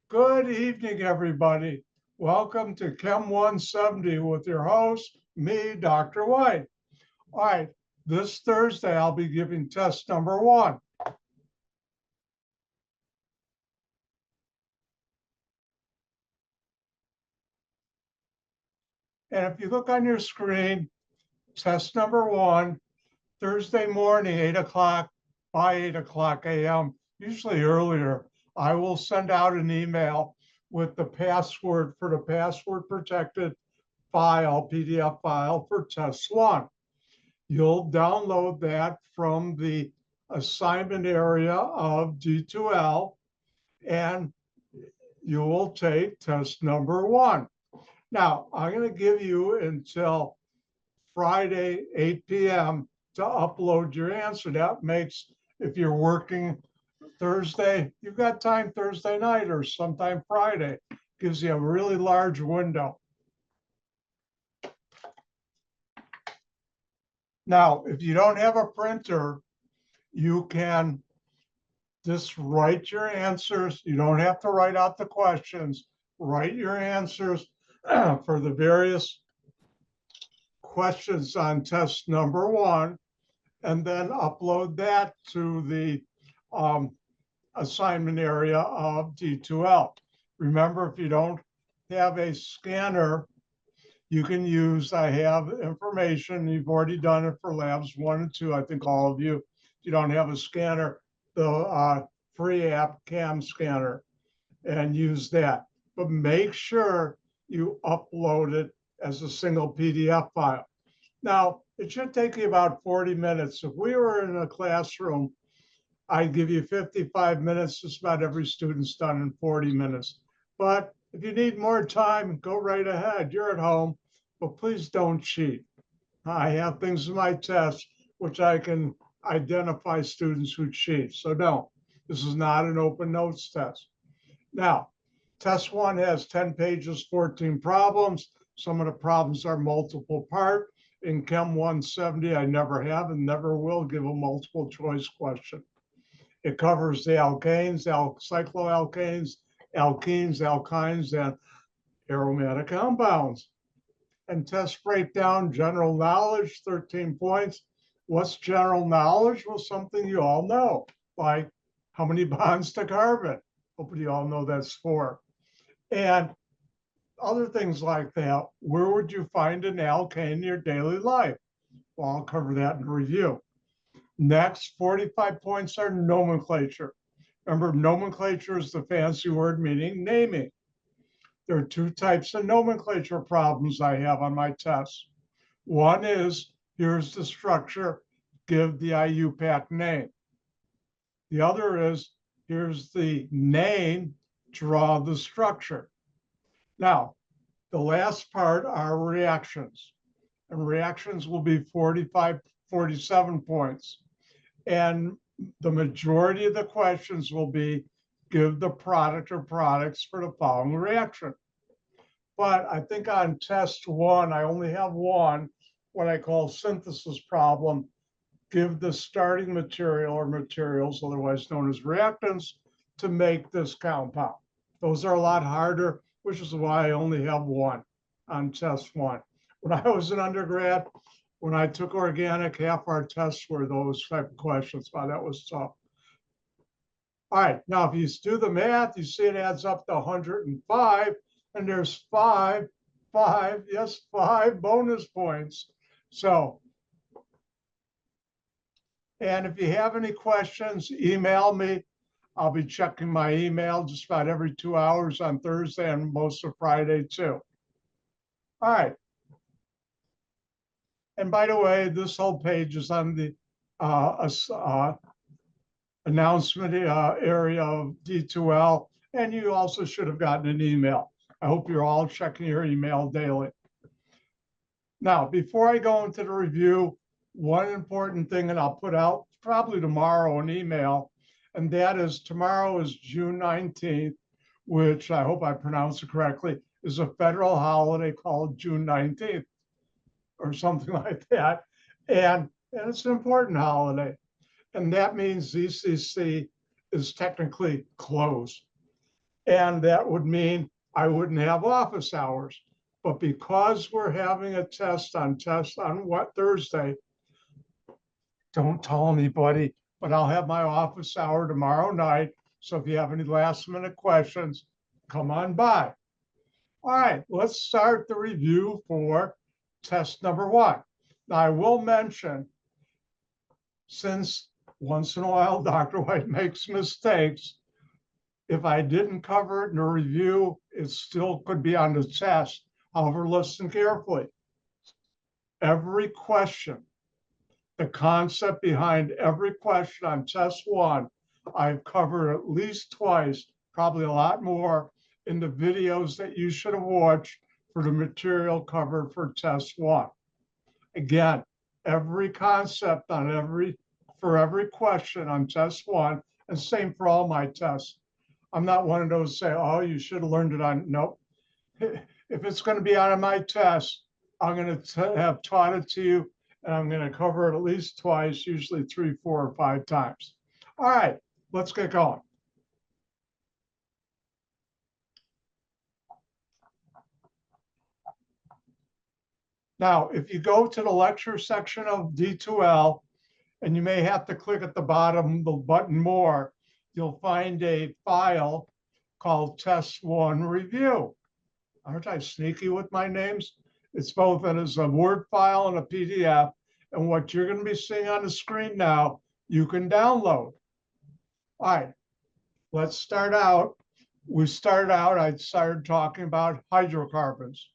Good evening, everybody. Welcome to Chem 170 with your host, me, Dr. White. All right, this Thursday, I'll be giving test number 1. And if you look on your screen, test number 1, Thursday morning, 8 o'clock, by 8 o'clock a.m., usually earlier, I will send out an email with the password for the password protected file, PDF file for test 1. You'll download that from the assignment area of D2L, and you will take test number 1. Now, I'm going to give you until Friday, 8 p.m. to upload your answer. That makes, if you're working Thursday, you've got time Thursday night or sometime Friday. Gives you a really large window. Now, if you don't have a printer, you can just write your answers. You don't have to write out the questions. Write your answers for the various questions on test number 1, and then upload that to the assignment area of D2L. Remember, if you don't have a scanner, you can use, I have information, you've already done it for labs 1 and 2, I think all of you. If you don't have a scanner, the free app Cam Scanner, and use that. But make sure you upload it as a single PDF file. Now, it should take you about 40 minutes. If we were in a classroom, I'd give you 55 minutes. Just about every student's done in 40 minutes. But if you need more time, go right ahead. You're at home, but please don't cheat. I have things in my test which I can identify students who cheat. So no, this is not an open notes test. Now, test 1 has 10 pages, 14 problems. Some of the problems are multiple part. In Chem 170, I never have and never will give a multiple choice question. It covers the alkanes, cycloalkanes, alkenes, alkynes, and aromatic compounds. And test breakdown, general knowledge, 13 points. What's general knowledge? Well, something you all know, like how many bonds to carbon. Hopefully you all know that's 4. And other things like that. Where would you find an alkane in your daily life? Well, I'll cover that in review. Next, 45 points are nomenclature. Remember, nomenclature is the fancy word meaning naming. There are 2 types of nomenclature problems I have on my test. One is, here's the structure, give the IUPAC name. The other is, here's the name, draw the structure. Now, the last part are reactions. And reactions will be 47 points. And the majority of the questions will be, give the product or products for the following reaction. But I think on test 1, I only have one, what I call synthesis problem. Give the starting material or materials, otherwise known as reactants, to make this compound. Those are a lot harder, which is why I only have one on test 1. When I was an undergrad, when I took organic, half our tests were those type of questions. Wow, that was tough. All right, now if you do the math, you see it adds up to 105, and there's 5 bonus points. So, and if you have any questions, email me. I'll be checking my email just about every 2 hours on Thursday and most of Friday too. All right. And by the way, this whole page is on the announcement area of D2L, and you also should have gotten an email. I hope you're all checking your email daily. Now, before I go into the review, one important thing, and I'll put out probably tomorrow an email, and that is tomorrow is June 19th, which I hope I pronounced it correctly, is a federal holiday called June 19th or something like that. And it's an important holiday. And that means ZCC is technically closed. And that would mean I wouldn't have office hours. But because we're having a test on what Thursday, don't tell anybody, but I'll have my office hour tomorrow night. So if you have any last minute questions, come on by. All right, let's start the review for test number 1. Now I will mention, since once in a while Dr. White makes mistakes, if I didn't cover it in a review, it still could be on the test. However, listen carefully. Every question, the concept behind every question on test 1, I've covered at least twice, probably a lot more, in the videos that you should have watched for the material covered for test 1. Again, every concept on for every question on test 1, and same for all my tests. I'm not one of those say, oh, you should have learned it on, nope. If it's going to be on my test, I'm going to have taught it to you, and I'm going to cover it at least twice, usually 3, 4, or 5 times. All right, let's get going. Now, if you go to the lecture section of D2L, and you may have to click at the bottom, the button more, you'll find a file called Test 1 Review. Aren't I sneaky with my names? It's both as a Word file and a PDF. And what you're going to be seeing on the screen now, you can download. All right, let's start out. I started talking about hydrocarbons.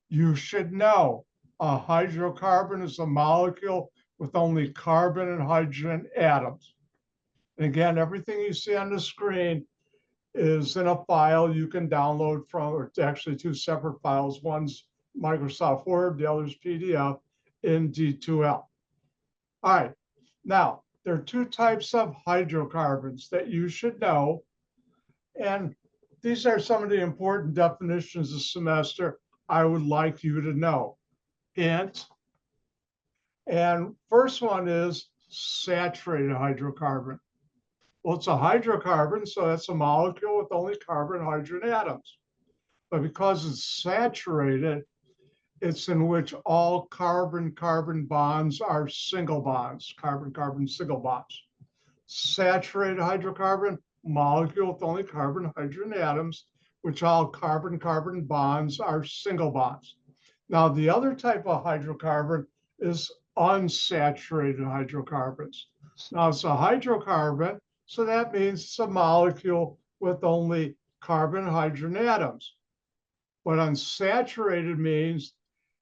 You should know a hydrocarbon is a molecule with only carbon and hydrogen atoms. And again, everything you see on the screen is in a file you can download from, or it's actually 2 separate files. One's Microsoft Word, the other's PDF in D2L. All right, now there are 2 types of hydrocarbons that you should know. And these are some of the important definitions this semester I would like you to know. And first one is saturated hydrocarbon. Well, it's a hydrocarbon, so that's a molecule with only carbon and hydrogen atoms. But because it's saturated, it's in which all carbon-carbon bonds are single bonds, carbon-carbon single bonds. Saturated hydrocarbon, molecule with only carbon and hydrogen atoms, which all carbon-carbon bonds are single bonds. Now, the other type of hydrocarbon is unsaturated hydrocarbons. Now, it's a hydrocarbon, so that means it's a molecule with only carbon and hydrogen atoms. But unsaturated means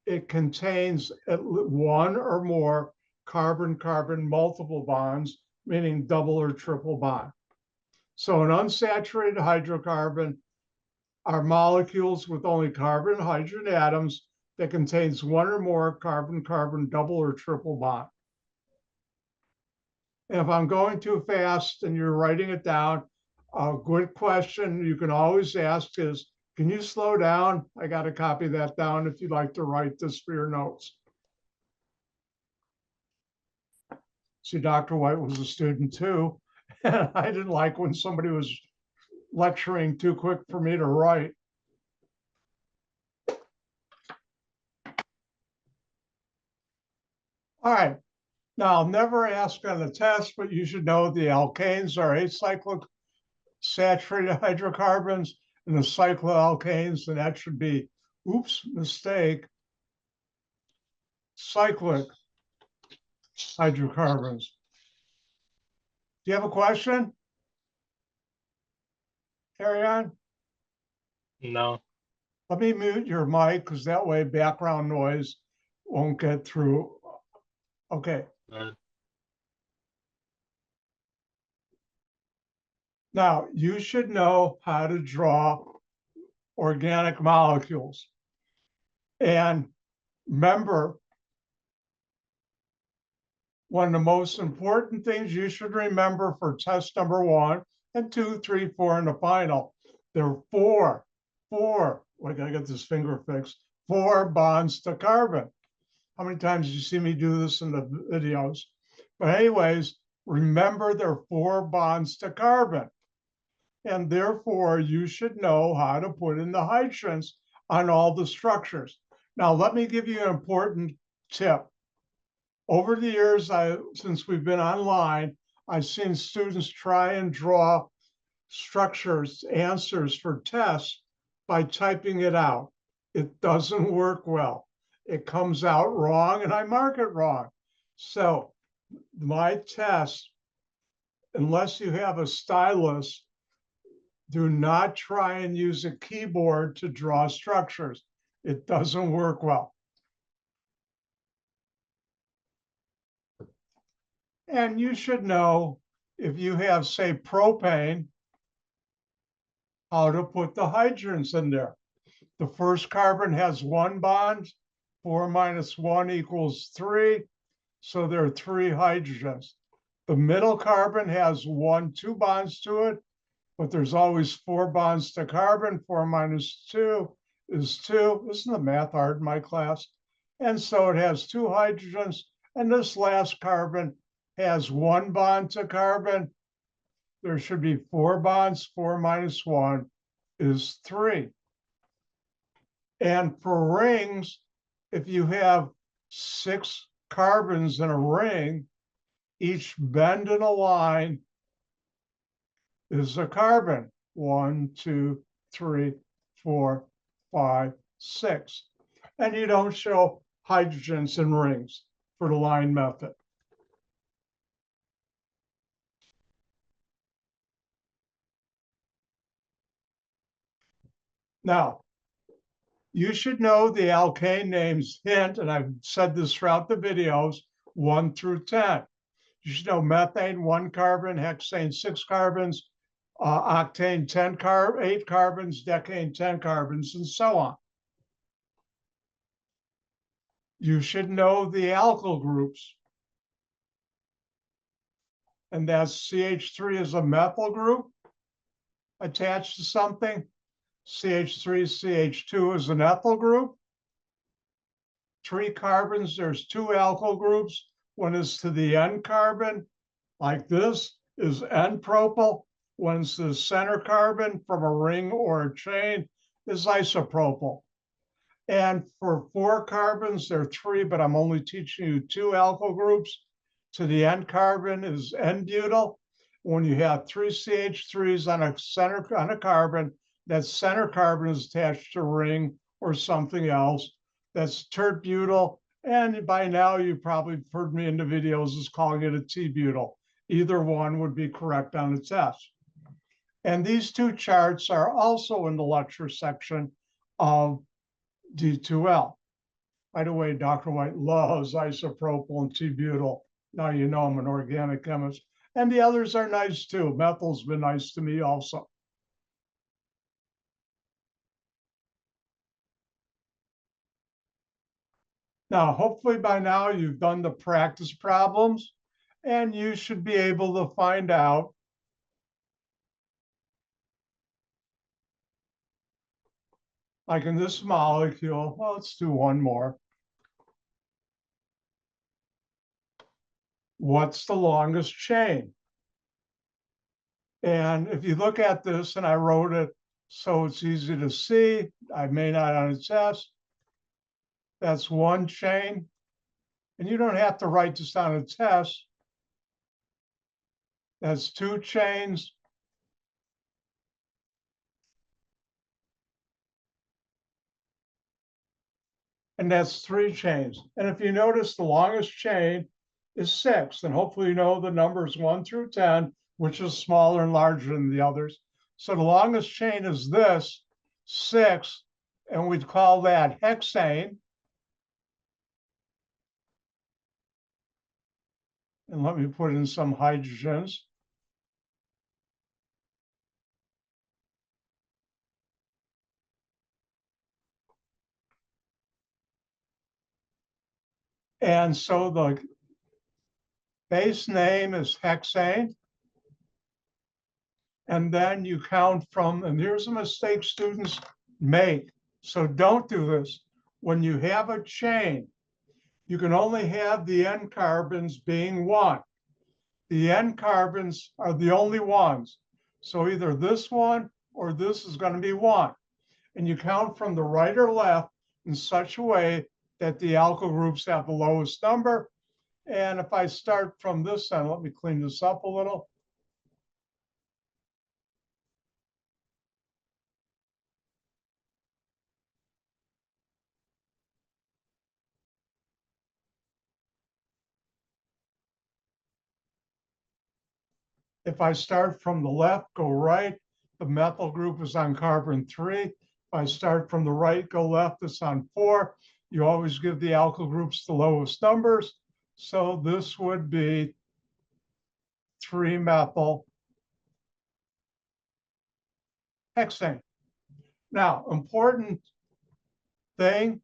it contains one or more carbon-carbon multiple bonds, meaning double or triple bond. So an unsaturated hydrocarbon are molecules with only carbon and hydrogen atoms that contains one or more carbon-carbon double or triple bond. And if I'm going too fast and you're writing it down, a good question you can always ask is, can you slow down? I got to copy that down if you'd like to write this for your notes. See, Dr. White was a student too, and I didn't like when somebody was lecturing too quick for me to write. All right, now I'll never ask on the test, but you should know the alkanes are acyclic saturated hydrocarbons, and the cycloalkanes, and that should be, oops, mistake, cyclic hydrocarbons. Do you have a question? Carry on. No. Let me mute your mic because that way background noise won't get through. Okay. Now, you should know how to draw organic molecules. And remember, one of the most important things you should remember for test number 1 and 2, 3, 4 in the final, there are four, I gotta get this finger fixed, 4 bonds to carbon. How many times did you see me do this in the videos? But anyways, remember there are 4 bonds to carbon. and therefore you should know how to put in the hydrogens on all the structures. Now, let me give you an important tip. Over the years, since we've been online, I've seen students try and draw structures, answers for tests by typing it out. It doesn't work well. It comes out wrong and I mark it wrong. So my test, unless you have a stylus, do not try and use a keyboard to draw structures. It doesn't work well. And you should know, if you have, say, propane, how to put the hydrogens in there. The first carbon has one bond, 4 minus 1 equals 3. So there are 3 hydrogens. The middle carbon has 2 bonds to it, but there's always 4 bonds to carbon. 4 minus 2 is 2. Isn't the math hard in my class? And so it has 2 hydrogens, and this last carbon has 1 bond to carbon. There should be 4 bonds. 4 minus 1 is 3. And for rings, if you have 6 carbons in a ring, each bend in a line is a carbon. 1, 2, 3, 4, 5, 6. And you don't show hydrogens in rings for the line method. Now, you should know the alkane names hint, and I've said this throughout the videos, 1 through 10. You should know methane, 1 carbon, hexane, 6 carbons, octane, 8 carbons, decane, 10 carbons, and so on. You should know the alkyl groups. And that's CH3 is a methyl group attached to something. CH3, CH2 is an ethyl group. 3 carbons, there's 2 alkyl groups. One is to the N carbon, like this, is N-propyl. One's the center carbon from a ring or a chain is isopropyl. And for 4 carbons, there are 3, but I'm only teaching you 2 alkyl groups. To the N carbon is N-butyl. When you have 3 CH3s on a carbon, that center carbon is attached to a ring or something else. That's tert-butyl. And by now, you probably heard me in the videos as calling it a T-butyl. Either one would be correct on the test. And these 2 charts are also in the lecture section of D2L. By the way, Dr. White loves isopropyl and T-butyl. Now you know I'm an organic chemist. And the others are nice too. Methyl's been nice to me also. Now, hopefully by now you've done the practice problems and you should be able to find out like in this molecule. Well, let's do one more. What's the longest chain? And if you look at this, and I wrote it so it's easy to see, I may not on a test. That's 1 chain. And you don't have to write this on a test. That's 2 chains. And that's 3 chains. And if you notice, the longest chain is 6. And hopefully you know the numbers 1 through 10, which is smaller and larger than the others. So the longest chain is this, 6, and we'd call that hexane. And let me put in some hydrogens. And so the base name is hexane. And then you count from, and here's a mistake students make. So don't do this. When you have a chain, you can only have the N carbons being 1. The N carbons are the only ones. So either this one or this is going to be 1. And you count from the right or left in such a way that the alkyl groups have the lowest number. And if I start from this end, let me clean this up a little. If I start from the left, go right, the methyl group is on carbon 3. If I start from the right, go left, it's on 4. You always give the alkyl groups the lowest numbers. So this would be 3-methyl hexane. Now, important thing,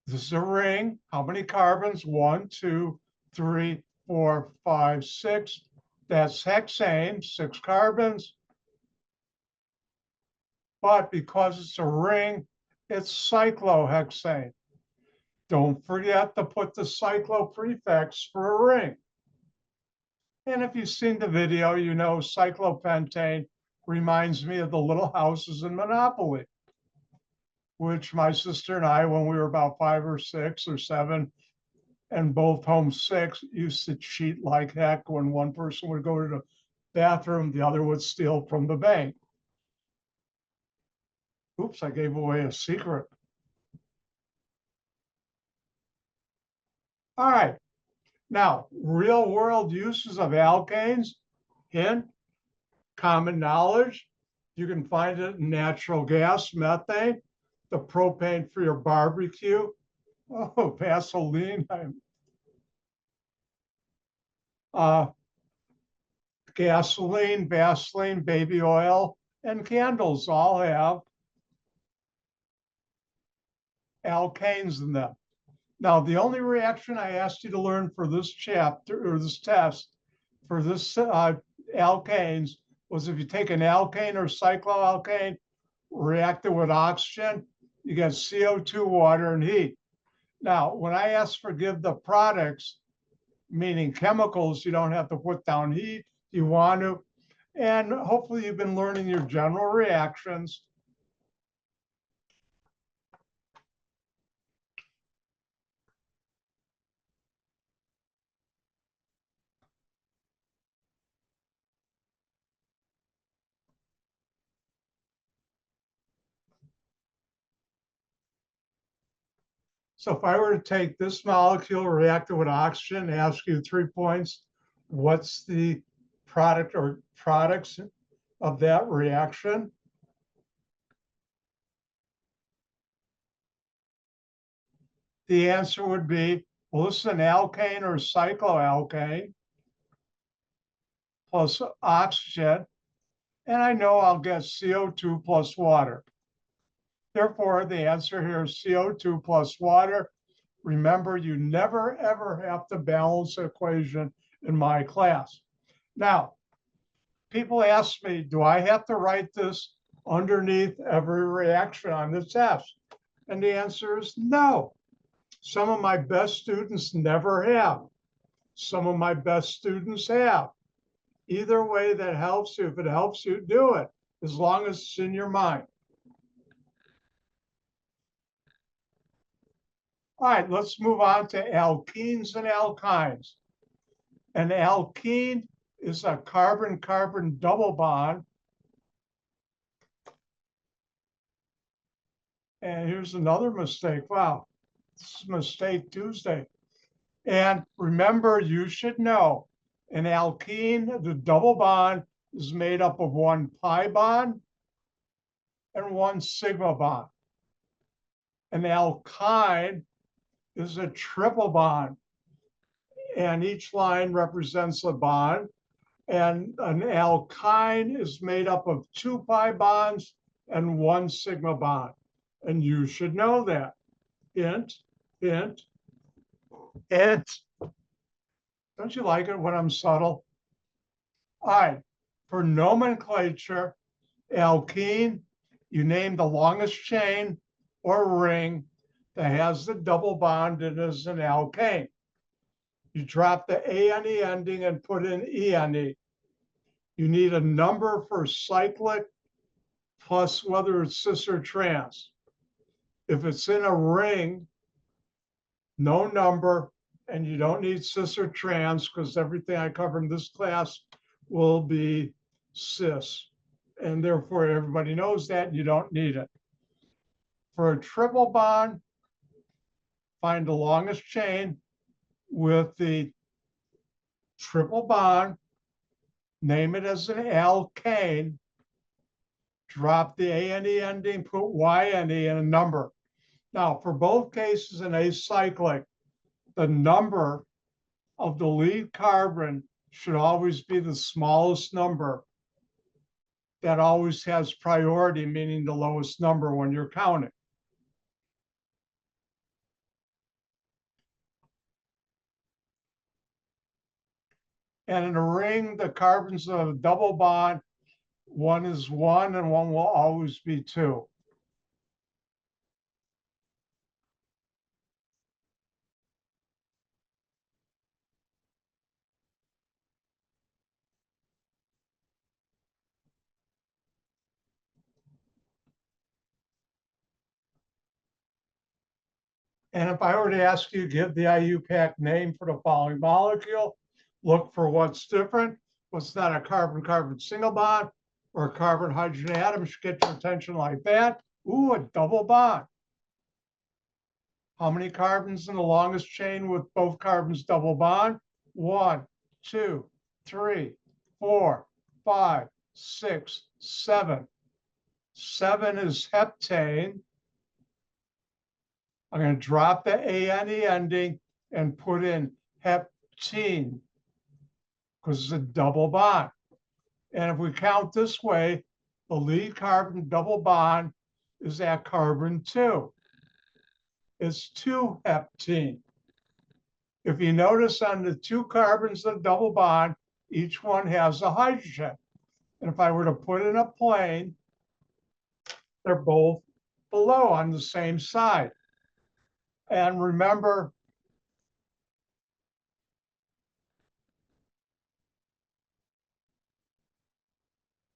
this is a ring. How many carbons? 1, 2, 3, 4, 5, 6. That's hexane, 6 carbons. But because it's a ring, it's cyclohexane. Don't forget to put the cyclo prefix for a ring. And if you've seen the video, you know cyclopentane reminds me of the little houses in Monopoly, which my sister and I, when we were about 5 or 6 or 7, and both home 6, used to cheat like heck. When one person would go to the bathroom, the other would steal from the bank. Oops, I gave away a secret. All right. Now, real world uses of alkanes, hint, common knowledge. You can find it in natural gas, methane, the propane for your barbecue. Oh, Vaseline. Gasoline, Vaseline, baby oil, and candles all have alkanes in them. Now, the only reaction I asked you to learn for this chapter or this test for this alkanes was if you take an alkane or cycloalkane, react it with oxygen, you get CO2, water, and heat. Now, when I ask for give the products, meaning chemicals, you don't have to put down heat, you want to, and hopefully you've been learning your general reactions. So if I were to take this molecule, react it with oxygen, ask you 3 points, what's the product or products of that reaction? The answer would be, well, this is an alkane or cycloalkane plus oxygen, and I know I'll get CO2 plus water. Therefore, the answer here is CO2 plus water. Remember, you never, ever have to balance the equation in my class. Now, people ask me, do I have to write this underneath every reaction on the test? And the answer is no. Some of my best students never have. Some of my best students have. Either way that helps you, if it helps you, do it, as long as it's in your mind. All right, let's move on to alkenes and alkynes. An alkene is a carbon-carbon double bond. And here's another mistake. Wow, this is Mistake Tuesday. And remember, you should know, an alkene, the double bond, is made up of 1 pi bond and 1 sigma bond. An alkyne is a triple bond, and each line represents a bond. And an alkyne is made up of 2 pi bonds and 1 sigma bond. And you should know that. Hint, hint, hint. Don't you like it when I'm subtle? All right, for nomenclature, alkene, you name the longest chain or ring that has the double bond and is an alkane. You drop the ane ending and put in ene. You need a number for cyclic plus whether it's cis or trans. If it's in a ring, no number, and you don't need cis or trans because everything I cover in this class will be cis. And therefore, everybody knows that you don't need it. For a triple bond, find the longest chain with the triple bond, name it as an alkane, drop the ane ending, put yne in a number. Now, for both cases in acyclic, the number of the lead carbon should always be the smallest number. That always has priority, meaning the lowest number when you're counting. And in a ring, the carbons of a double bond, one is 1 and one will always be 2. And if I were to ask you, give the IUPAC name for the following molecule, look for what's different, what's not a carbon-carbon single bond, or a carbon-hydrogen atom should get your attention like that. Ooh, a double bond. How many carbons in the longest chain with both carbons double bond? 1, 2, 3, 4, 5, 6, 7. 7 is heptane. I'm going to drop the ane ending and put in heptene because it's a double bond. And if we count this way, the lead carbon double bond is at carbon 2. It's 2-heptene. If you notice on the 2 carbons of double bond, each one has a hydrogen. And if I were to put in a plane, they're both below on the same side. And remember,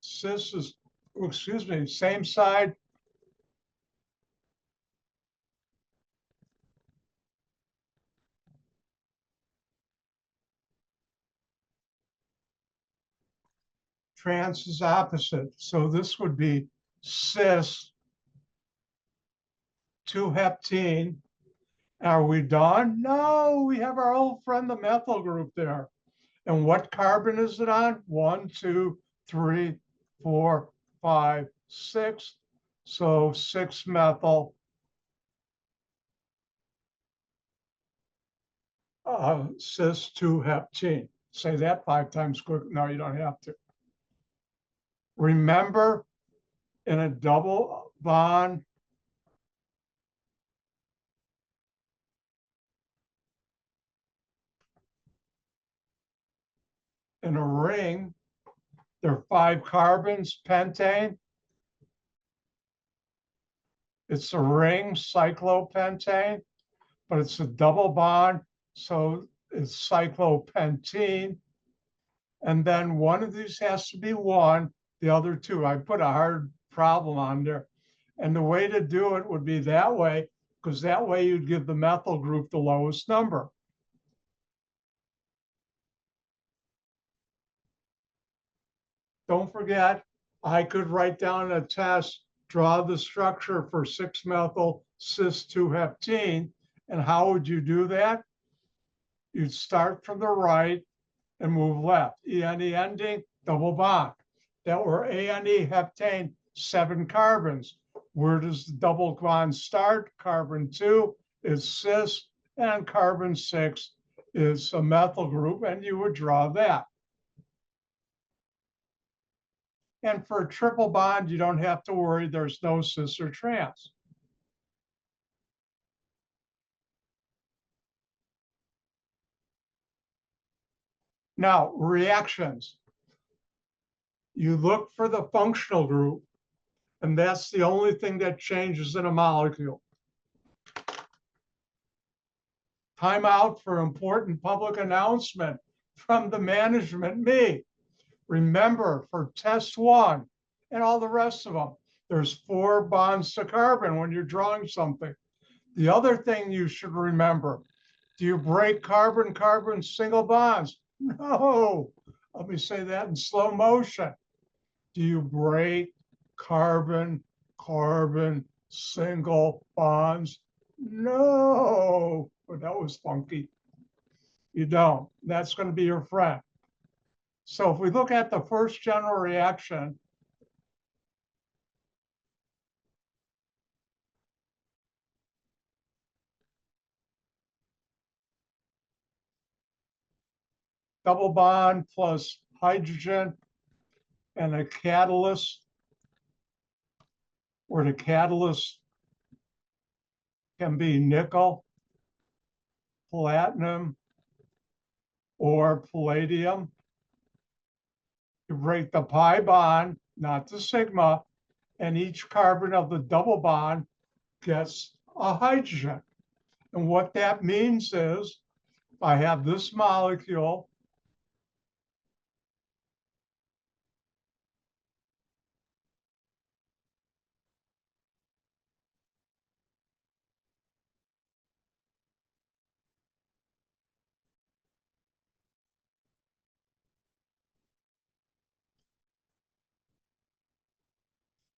cis is, excuse me, same side. Trans is opposite. So this would be cis 2-heptene. Are we done? No, we have our old friend, the methyl group there. And what carbon is it on? 1, 2, 3, 4, 5, 6. So 6-methyl cis 2-heptene. Say that 5 times quick. No, you don't have to. Remember, in a double bond, in a ring, there are 5 carbons, pentane. It's a ring, cyclopentane, but it's a double bond, so it's cyclopentene. And then one of these has to be 1, the other 2. I put a hard problem on there. And the way to do it would be that way, because that way you'd give the methyl group the lowest number. Don't forget, I could write down a test, draw the structure for 6-methyl cis 2-heptene. And how would you do that? You'd start from the right and move left. ene ending, double bond. That were ane heptane, 7 carbons. Where does the double bond start? Carbon 2 is cis, and carbon 6 is a methyl group, and you would draw that. And for a triple bond, you don't have to worry, there's no cis or trans. Now, reactions. You look for the functional group, and that's the only thing that changes in a molecule. Time out for important public announcement from the management, me. Remember, for test one and all the rest of them, there's 4 bonds to carbon when you're drawing something. The other thing you should remember, do you break carbon-carbon single bonds? No. Let me say that in slow motion. Do you break carbon-carbon single bonds? No. But that was funky. You don't. That's going to be your friend. So if we look at the first general reaction, double bond plus hydrogen and a catalyst, where the catalyst can be nickel, platinum, or palladium. You break the pi bond, not the sigma, and each carbon of the double bond gets a hydrogen. And what that means is, I have this molecule,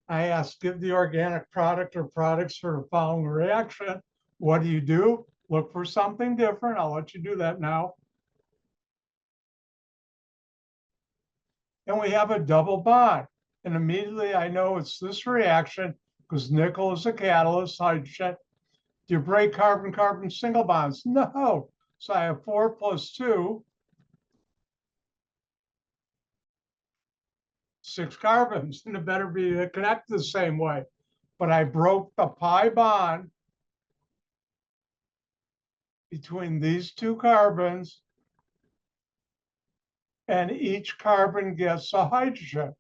I ask, give the organic product or products for the following reaction. What do? Look for something different. I'll let you do that now. And we have a double bond. And immediately I know it's this reaction because nickel is a catalyst, hydrogen. Do you break carbon-carbon single bonds? No. So I have 4 plus 2, 6 carbons, and it better be connected the same way. But I broke the pi bond between these 2 carbons, and each carbon gets a hydrogen.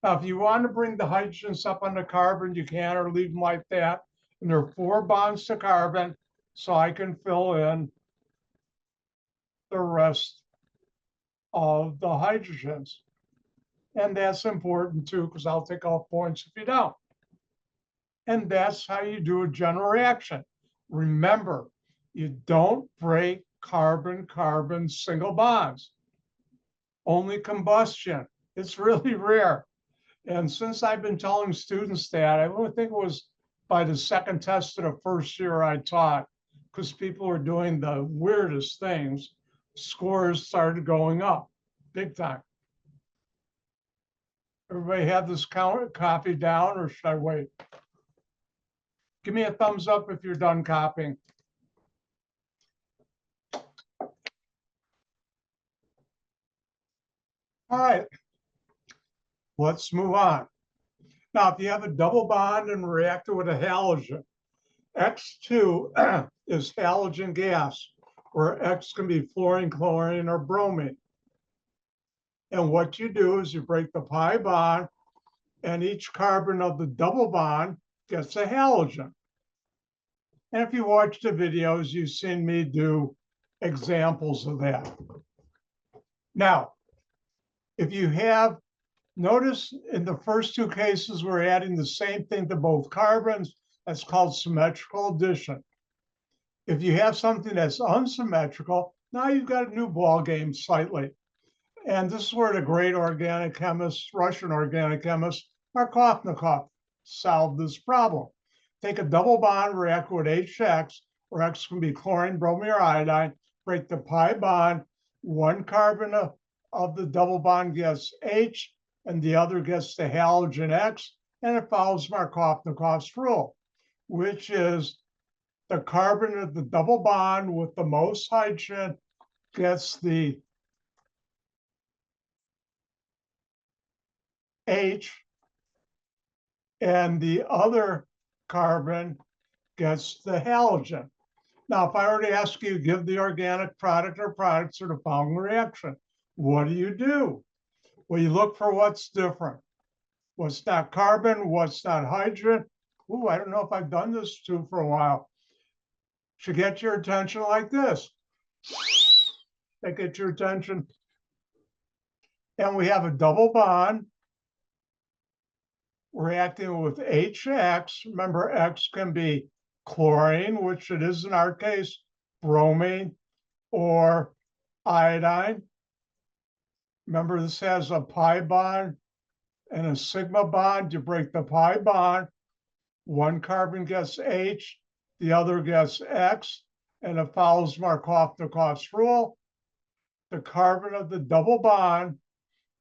Now, if you want to bring the hydrogens up on the carbon, you can, or leave them like that. And there are 4 bonds to carbon, so I can fill in the rest of the hydrogens. And that's important too, because I'll take off points if you don't. And that's how you do a general reaction. Remember, you don't break carbon-carbon single bonds. Only combustion. It's really rare. And since I've been telling students that, I only think it was by the second test of the first year I taught, because people were doing the weirdest things, scores started going up big time. Everybody have this copy down, or should I wait? Give me a thumbs up if you're done copying. All right, let's move on. Now, if you have a double bond and react it with a halogen, X2 is halogen gas, where X can be fluorine, chlorine, or bromine. And what you do is you break the pi bond, and each carbon of the double bond gets a halogen. And if you watch the videos, you've seen me do examples of that. Now, if you have, notice in the first 2 cases, we're adding the same thing to both carbons. That's called symmetrical addition. If you have something that's unsymmetrical, now you've got a new ball game slightly. And this is where the great organic chemist, Russian organic chemist, Markovnikov, solved this problem. Take a double bond, react with HX, where X can be chlorine, bromine, or iodine, break the pi bond, 1 carbon of the double bond gets H, and the other gets the halogen X, and it follows Markovnikov's rule, which is the carbon of the double bond with the most hydrogen gets the H, and the other carbon gets the halogen. Now, if I were to ask you, give the organic product or products to the following reaction, what do? Well, you look for what's different. What's not carbon, what's not hydrogen. Ooh, I don't know if I've done this too for a while. should get your attention like this. They get your attention. And we have a double bond reacting with HX. Remember, X can be chlorine, which it is in our case, bromine, or iodine. Remember, this has a pi bond and a sigma bond. You break the pi bond, one carbon gets H, the other gets X, and it follows Markov-Nikov's rule. The carbon of the double bond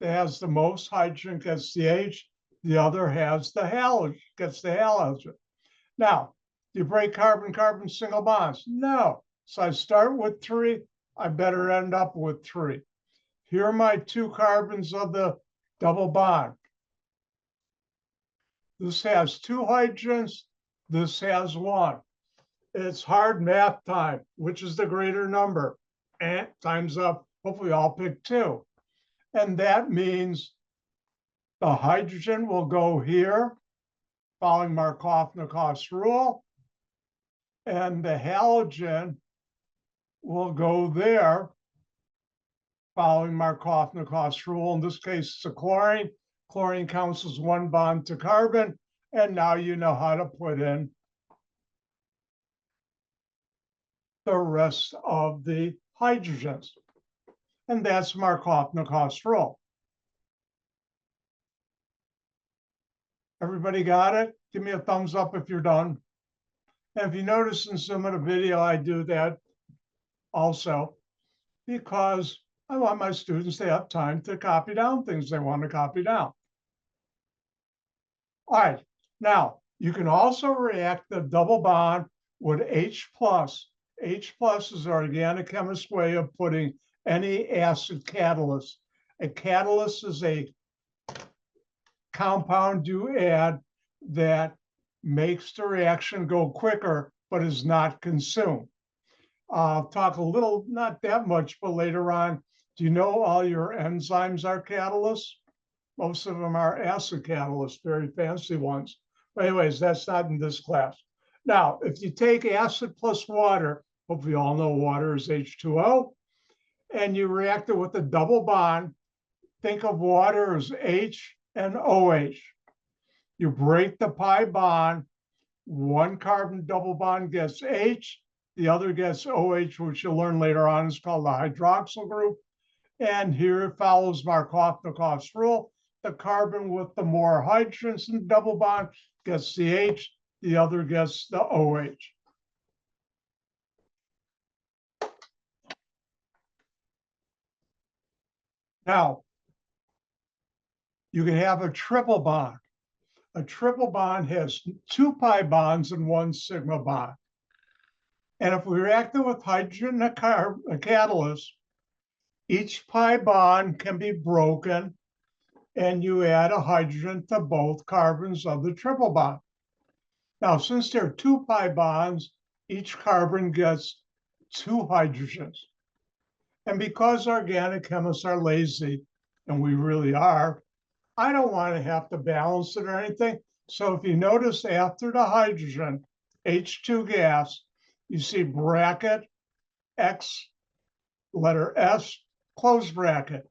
that has the most hydrogen gets the H, the other has the halogen, gets the halogen. Now, do you break carbon-carbon single bonds? No. So I start with 3, I better end up with 3. Here are my 2 carbons of the double bond. This has 2 hydrogens, this has 1. It's hard math time. Which is the greater number? And time's up. Hopefully all pick 2. And that means the hydrogen will go here, following Markov-Nikov's rule, and the halogen will go there, following Markov-Nikov's rule. In this case, it's a chlorine. Chlorine counts as 1 bond to carbon, and now you know how to put in the rest of the hydrogens. And that's Markov-Nikov's rule. Everybody got it? Give me a thumbs up if you're done. And if you notice in some of the video, I do that also because I want my students to have time to copy down things they want to copy down. All right, now you can also react the double bond with H+. H+ is an organic chemist way of putting any acid catalyst. A catalyst is a compound you add that makes the reaction go quicker, but is not consumed. I'll talk a little, not that much, but later on. Do you know all your enzymes are catalysts? Most of them are acid catalysts, very fancy ones. But anyways, that's not in this class. Now, if you take acid plus water, hopefully you all know water is H2O, and you react it with a double bond, think of water as H and OH. You break the pi bond, 1 carbon double bond gets H, the other gets OH, which you'll learn later on is called the hydroxyl group. And here it follows Markov-Nikov's rule. The carbon with the more hydrogens in the double bond gets the H, the other gets the OH. Now, you can have a triple bond. A triple bond has 2 pi bonds and 1 sigma bond. And if we react it with hydrogen and a catalyst, each pi bond can be broken and you add a hydrogen to both carbons of the triple bond. Now, since there are 2 pi bonds, each carbon gets 2 hydrogens. And because organic chemists are lazy, and we really are, I don't want to have to balance it or anything. So if you notice after the hydrogen, H2 gas, you see bracket, X, letter S, close bracket.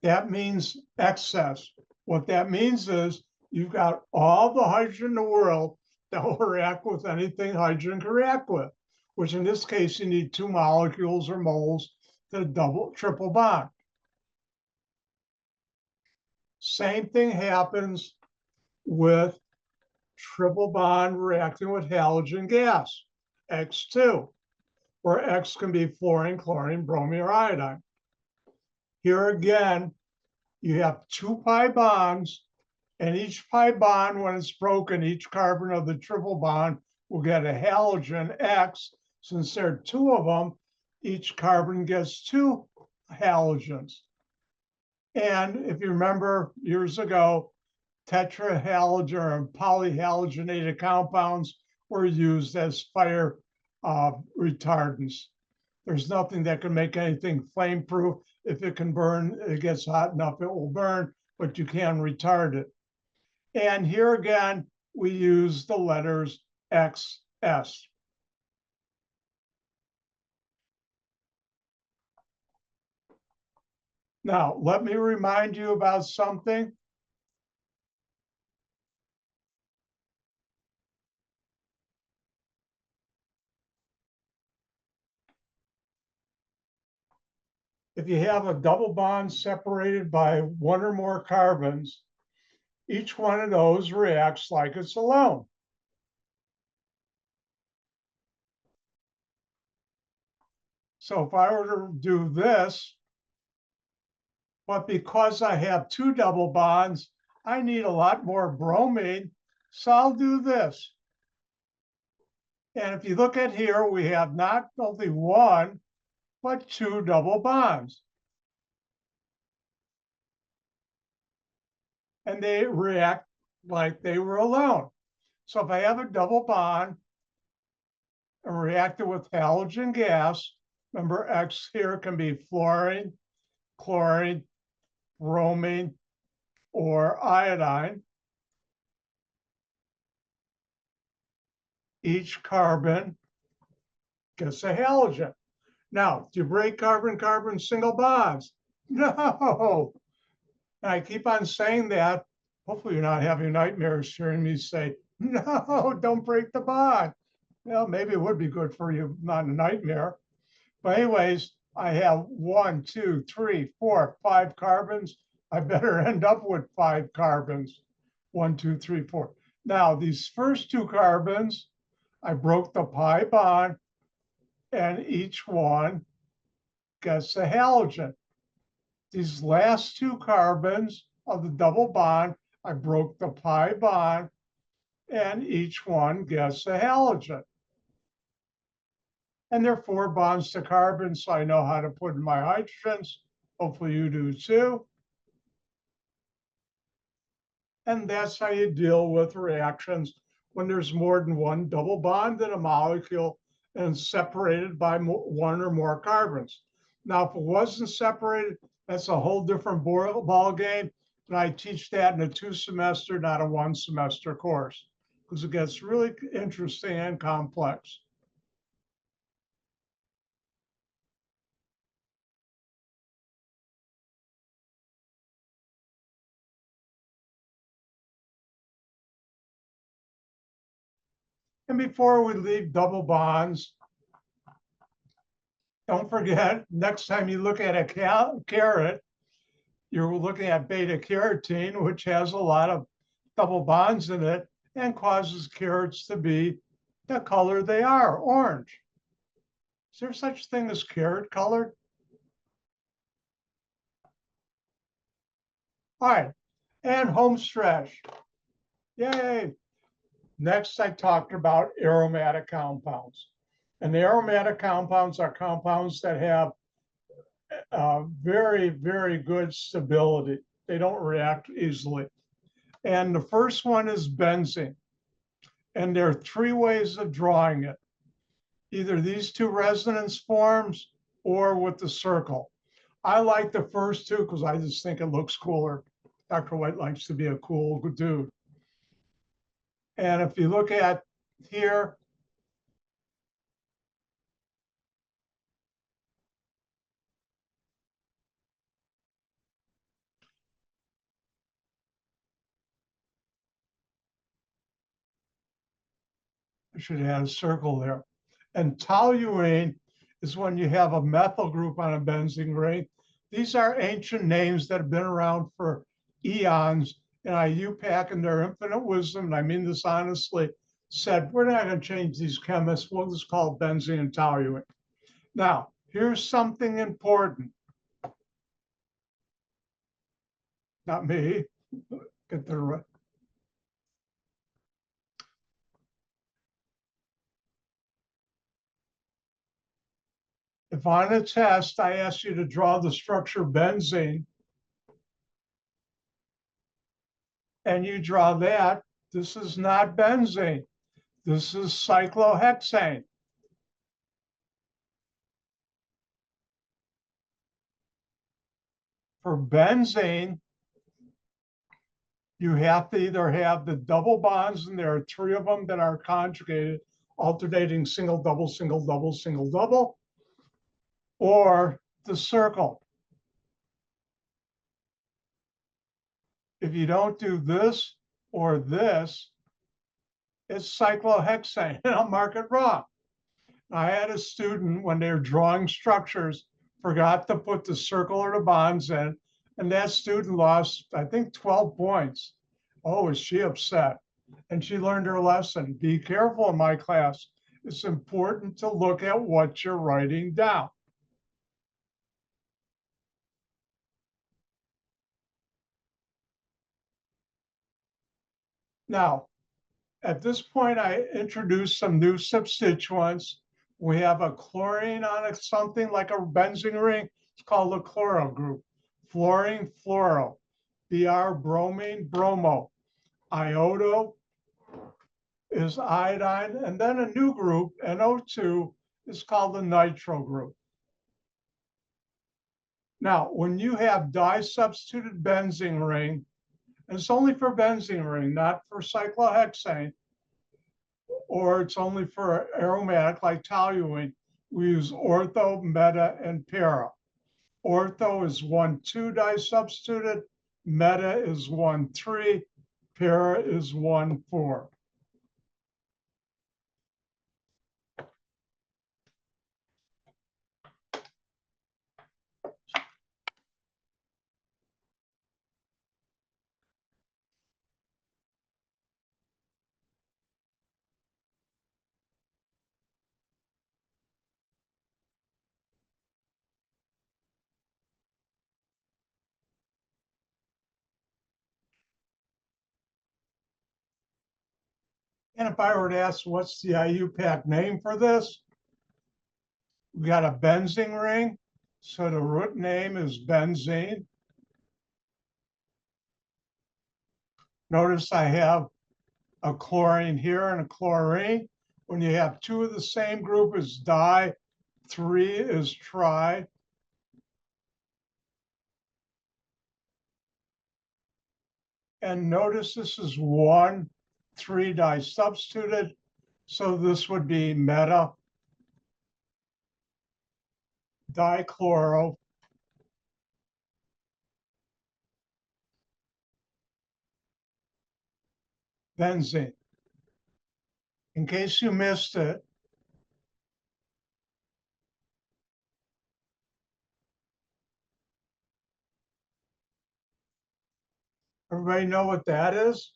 That means excess. What that means is you've got all the hydrogen in the world that will react with anything hydrogen can react with, which in this case, you need 2 molecules or moles to triple bond. Same thing happens with triple bond reacting with halogen gas, X2, where X can be fluorine, chlorine, bromine, or iodine. Here again, you have 2 pi bonds, and each pi bond, when it's broken, each carbon of the triple bond will get a halogen X. Since there are 2 of them, each carbon gets 2 halogens. And if you remember years ago, tetrahalogen or polyhalogenated compounds were used as fire retardants. There's nothing that can make anything flame-proof. If it can burn, it gets hot enough, it will burn, but you can retard it. And here again, we use the letters XS. Now, let me remind you about something. If you have a double bond separated by one or more carbons, each one of those reacts like it's alone. So if I were to do this, but because I have two double bonds, I need a lot more bromine. So I'll do this. And if you look at here, we have not only one, but two double bonds. And they react like they were alone. So if I have a double bond, a reactor with halogen gas, remember X here can be fluorine, chlorine, bromine, or iodine. Each carbon gets a halogen. Now, do you break carbon-carbon single bonds? No. And I keep on saying that. Hopefully you're not having nightmares hearing me say, no, don't break the bond. Well, maybe it would be good for you, not a nightmare. But anyways, I have 1, 2, 3, 4, 5 carbons. I better end up with 5 carbons. 1, 2, 3, 4. Now, these first 2 carbons, I broke the pi bond, and each one gets a halogen. These last 2 carbons of the double bond, I broke the pi bond, and each one gets a halogen. And there are 4 bonds to carbon, so I know how to put in my hydrogens. Hopefully you do too. And that's how you deal with reactions when there's more than one double bond in a molecule and separated by one or more carbons. Now, if it wasn't separated, that's a whole different ball game. And I teach that in a 2-semester, not a 1-semester course, because it gets really interesting and complex. And before we leave double bonds, don't forget, next time you look at a carrot, you're looking at beta carotene, which has a lot of double bonds in it and causes carrots to be the color they are, orange. Is there such thing as carrot colored? All right, and home stretch. Yay. Next, I talked about aromatic compounds. And the aromatic compounds are compounds that have very, very good stability. They don't react easily. And the first one is benzene. And there are 3 ways of drawing it. Either these 2 resonance forms or with the circle. I like the first 2 because I just think it looks cooler. Dr. White likes to be a cool dude. And if you look at here, I should have had a circle there. And toluene is when you have a methyl group on a benzene ring. These are ancient names that have been around for eons. And IUPAC in their infinite wisdom, and I mean this honestly, said, we're not going to change these chemists. We'll just call it benzene and toluene. Now, here's something important. Not me. Get the right. If on a test, I ask you to draw the structure benzene, and you draw that, this is not benzene. This is cyclohexane. For benzene, you have to either have the double bonds, and there are 3 of them that are conjugated, alternating single, double, single, double, single, double, or the circle. If you don't do this or this, it's cyclohexane, and I'll mark it wrong. I had a student, when they were drawing structures, forgot to put the circle or the bonds in, and that student lost, I think, 12 points. Oh, is she upset? And she learned her lesson. Be careful in my class. It's important to look at what you're writing down. Now, at this point, I introduced some new substituents. We have a chlorine on something like a benzene ring. It's called the chloro group. Fluorine, fluoro. Br, bromine, bromo. Iodo is iodine. And then a new group, NO2, is called the nitro group. Now, when you have disubstituted benzene ring, and it's only for benzene ring, not for cyclohexane, or it's only for aromatic like toluene, we use ortho, meta, and para. Ortho is 1,2 disubstituted, meta is 1,3, para is 1,4. And if I were to ask what's the IUPAC name for this, we got a benzene ring, so the root name is benzene. Notice I have a chlorine here and a chlorine. When you have two of the same group as di, 3 is tri. And notice this is 1,3 disubstituted. So this would be meta dichloro benzene. In case you missed it, everybody know what that is?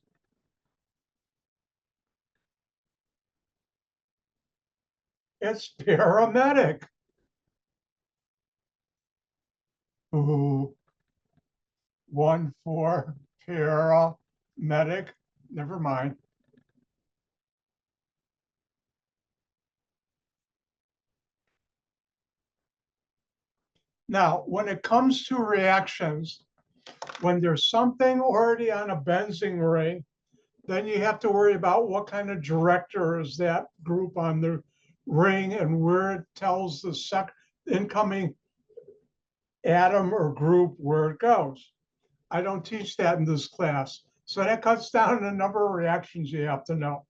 It's paramedic. Ooh, 1,4 paramedic. Never mind. Now, when it comes to reactions, when there's something already on a benzene ring, then you have to worry about what kind of director is that group on the ring and where it tells the incoming atom or group where it goes. I don't teach that in this class. So that cuts down the number of reactions you have to know.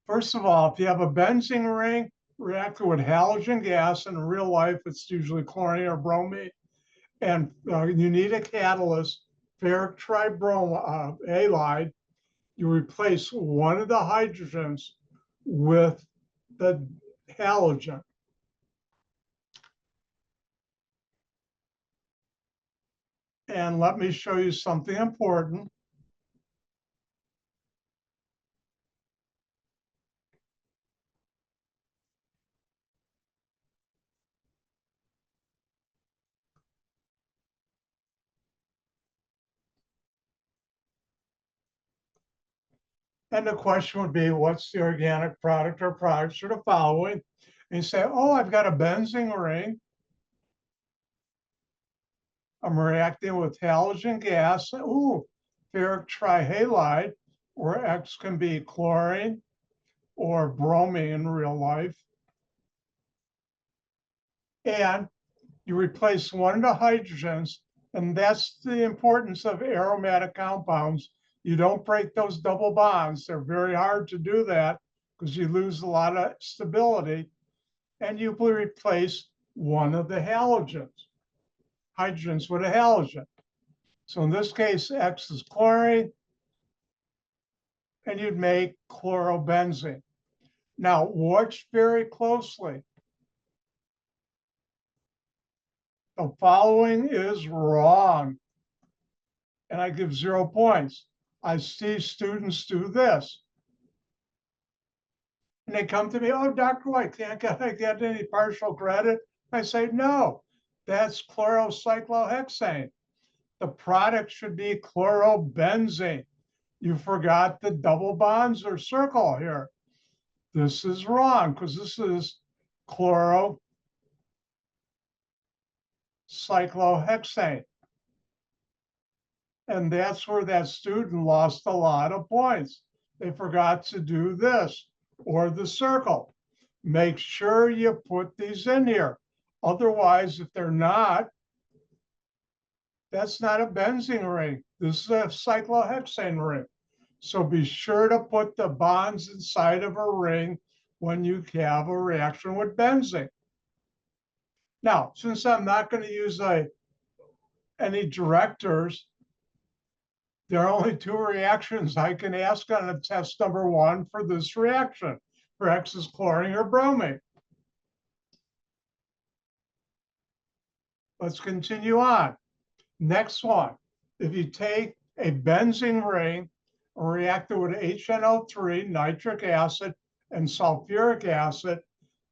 First of all, if you have a benzene ring reacting with halogen gas, in real life, it's usually chlorine or bromine, and you need a catalyst, ferric tribromo halide, you replace one of the hydrogens with the halogen. And let me show you something important. And the question would be, what's the organic product or products are the following? And you say, oh, I've got a benzene ring. I'm reacting with halogen gas. Ooh, ferric trihalide, where X can be chlorine or bromine in real life. And you replace one of the hydrogens, and that's the importance of aromatic compounds. You don't break those double bonds. They're very hard to do that because you lose a lot of stability. And you will replace one of the halogens, hydrogens with a halogen. So in this case, X is chlorine, and you'd make chlorobenzene. Now, watch very closely. The following is wrong, and I give 0 points. I see students do this. And they come to me, oh, Dr. White, can't I get any partial credit? I say, no, that's chlorocyclohexane. The product should be chlorobenzene. You forgot the double bonds or circle here. This is wrong because this is chlorocyclohexane. And that's where that student lost a lot of points. They forgot to do this or the circle. Make sure you put these in here. Otherwise, if they're not, that's not a benzene ring. This is a cyclohexane ring. So be sure to put the bonds inside of a ring when you have a reaction with benzene. Now, since I'm not going to use any directors, there are only 2 reactions I can ask on a test number 1 for this reaction, for X is chlorine or bromine. Let's continue on. Next one, if you take a benzene ring and react it with HNO3, nitric acid, and sulfuric acid,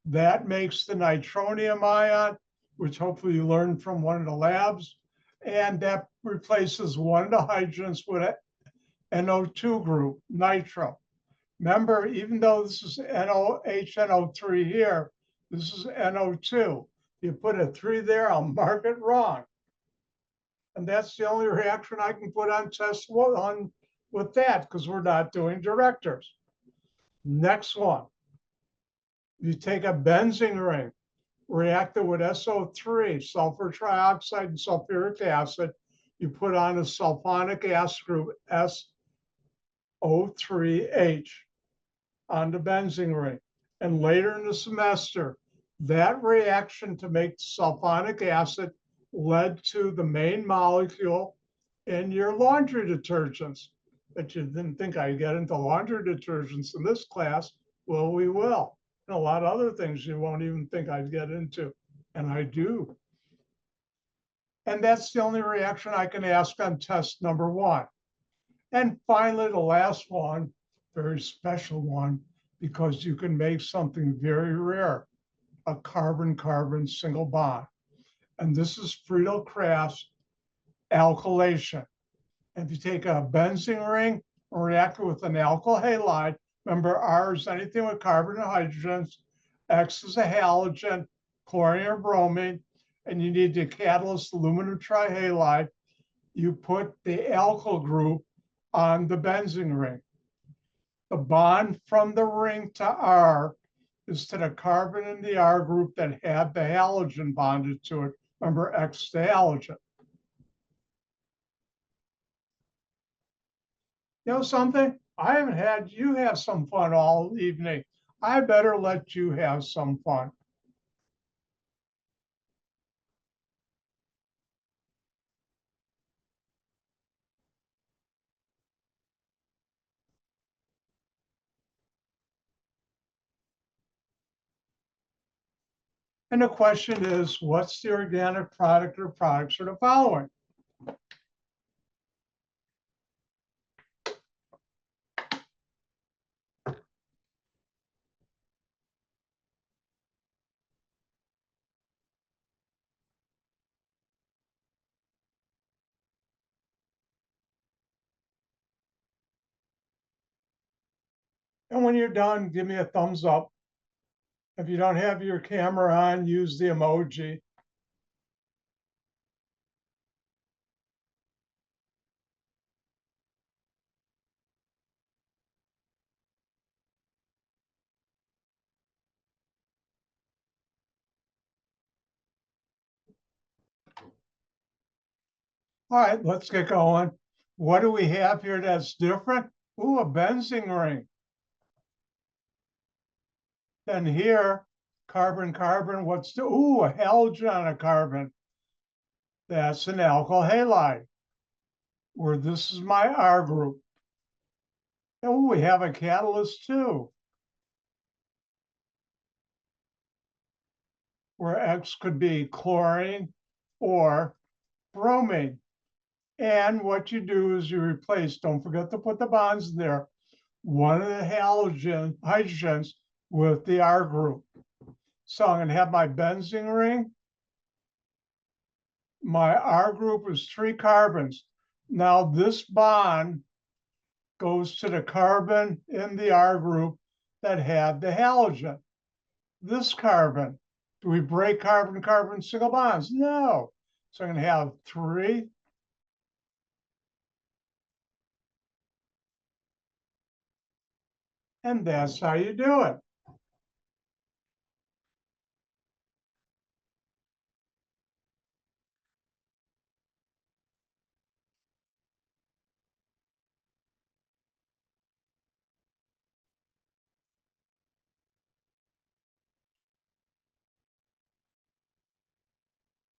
that makes the nitronium ion, which hopefully you learned from one of the labs, and that replaces one of the hydrogens with an NO2 group, nitro. Remember, even though this is HNO3 here, this is NO2. You put a 3 there, I'll mark it wrong. And that's the only reaction I can put on test 1 with that, because we're not doing directors. Next one. You take a benzene ring, react it with SO3, sulfur trioxide and sulfuric acid. You put on a sulfonic acid group, SO3H, on the benzene ring. And later in the semester, that reaction to make sulfonic acid led to the main molecule in your laundry detergents. But you didn't think I'd get into laundry detergents in this class. Well, we will. And a lot of other things you won't even think I'd get into, and I do. And that's the only reaction I can ask on test number 1. And finally, the last one, very special one, because you can make something very rare, a carbon-carbon single bond. And this is Friedel-Crafts alkylation. If you take a benzene ring and react it with an alkyl halide, remember R is anything with carbon and hydrogens, X is a halogen, chlorine or bromine, and you need the catalyst aluminum trihalide. You put the alkyl group on the benzene ring. The bond from the ring to R is to the carbon in the R group that had the halogen bonded to it. Remember, X to halogen. You know something? I haven't had you have some fun all evening. I better let you have some fun. And the question is, what's the organic product or products are the following? And when you're done, give me a thumbs up. If you don't have your camera on, use the emoji. All right, let's get going. What do we have here that's different? Ooh, a benzene ring. Then here, carbon-carbon, what's the, ooh, a halogen on a carbon. That's an alkyl halide. where this is my R group. Oh, we have a catalyst too, where X could be chlorine or bromine. And what you do is you replace, don't forget to put the bonds in there, one of the hydrogens with the R group. So I'm going to have my benzene ring. My R group is 3 carbons. Now this bond goes to the carbon in the R group that had the halogen. This carbon, do we break carbon-carbon single bonds? No. So I'm going to have 3. And that's how you do it.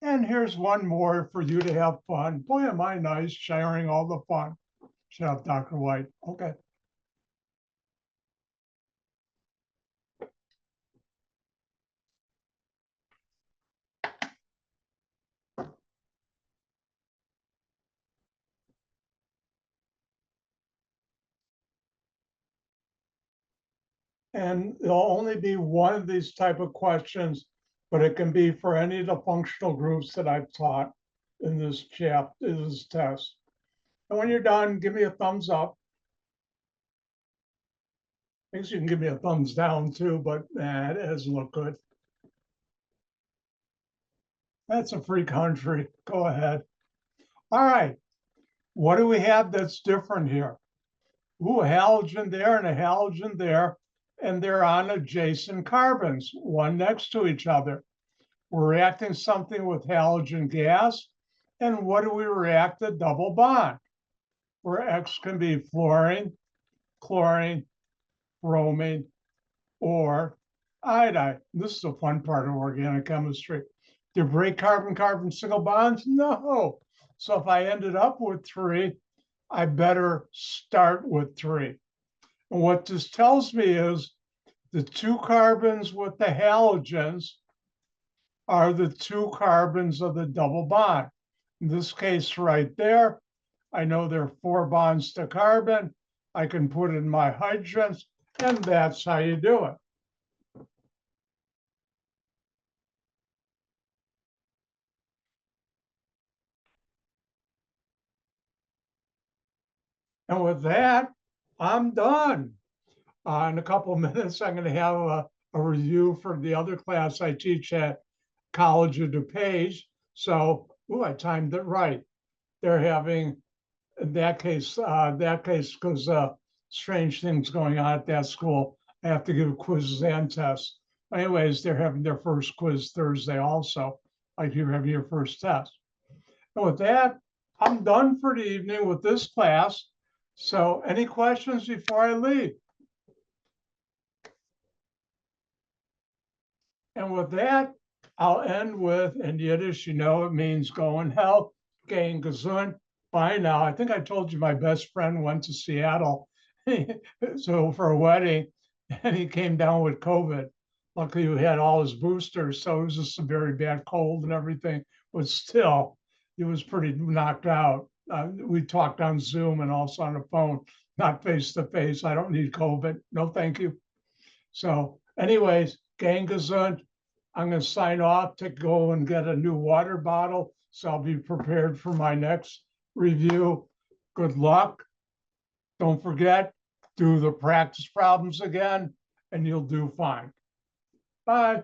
And here's one more for you to have fun. Boy, am I nice sharing all the fun. Shut up, Dr. White. Okay. And there'll only be one of these type of questions, but it can be for any of the functional groups that I've taught in this test. And when you're done, give me a thumbs up. I guess you can give me a thumbs down too, but it doesn't look good. That's a free country. Go ahead. All right. What do we have that's different here? Ooh, a halogen there and a halogen there, and they're on adjacent carbons, one next to each other. We're reacting something with halogen gas, and what do we react? The double bond, where X can be fluorine, chlorine, bromine, or iodine. This is the fun part of organic chemistry. Do you break carbon-carbon single bonds? No. So if I ended up with 3, I better start with 3. And what this tells me is the 2 carbons with the halogens are the 2 carbons of the double bond. In this case right there, I know there are 4 bonds to carbon. I can put in my hydrogens, and that's how you do it. And with that, I'm done. In a couple of minutes, I'm going to have a review for the other class I teach at College of DuPage. So, I timed it right. They're having, in that case, because strange things going on at that school, I have to give quizzes and tests. Anyways, they're having their first quiz Thursday also, like you're having your first test. And with that, I'm done for the evening with this class. So any questions before I leave? And with that, I'll end with, in Yiddish, you know, it means go in health, gain gesund. Bye now. I think I told you my best friend went to Seattle so for a wedding, and he came down with COVID. Luckily, he had all his boosters, so it was just a very bad cold and everything. But still, he was pretty knocked out. We talked on Zoom and also on the phone, not face to face. I don't need COVID. No, thank you. So, anyways, gang gesund. I'm going to sign off to go and get a new water bottle. So I'll be prepared for my next review. Good luck. Don't forget, do the practice problems again, and you'll do fine. Bye.